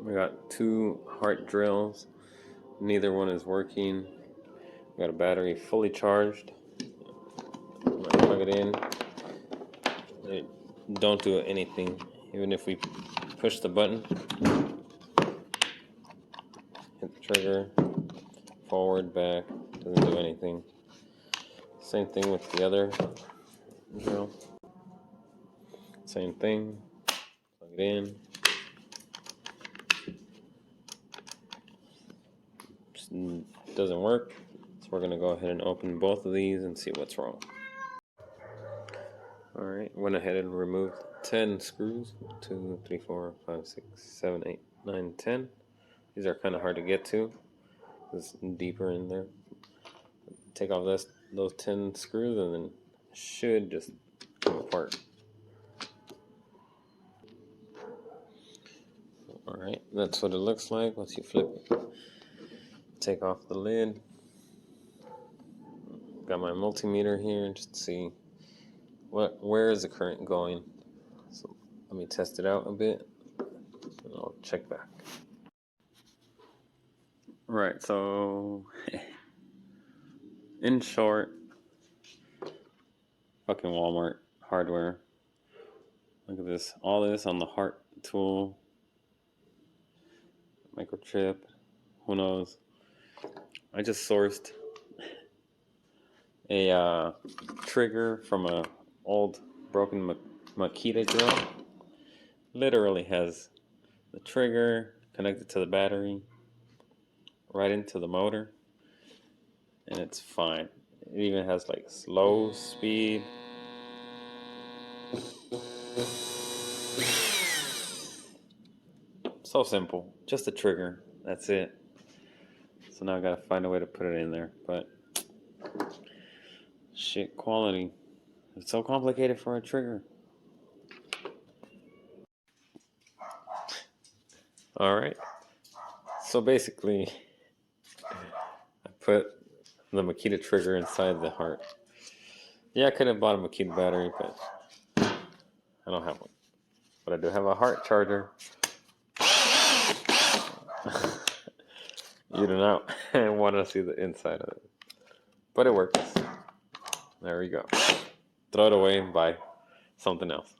We got two Hart drills. Neither one is working. We got a battery fully charged. I'm gonna plug it in. It don't do anything. Even if we push the button, hit the trigger, forward, back, doesn't do anything. Same thing with the other drill. Same thing. Plug it in. Just doesn't work. So we're gonna go ahead and open both of these and see what's wrong. Alright, went ahead and removed 10 screws. 1, 2, 3, 4, 5, 6, 7, 8, 9, 10. These are kind of hard to get to. It's deeper in there. Take off those 10 screws and then it should just come apart. Alright, that's what it looks like once you flip it. Take off the lid. Got my multimeter here just to see where is the current going. So let me test it out a bit and I'll check back. Right, so in short, fucking Walmart hardware. Look at this, all this on the Hart tool, microchip, who knows. I just sourced a trigger from a old broken Makita drill. Literally has the trigger connected to the battery right into the motor, and it's fine. It even has like slow speed. So simple, just a trigger, that's it. So now I gotta find a way to put it in there, but shit quality. It's so complicated for a trigger. Alright, so basically I put the Makita trigger inside the Hart. Yeah, I could have bought a Makita battery, but I don't have one. But I do have a Hart charger. You do not want to see the inside of it. But it works. There we go. Throw it away and buy something else.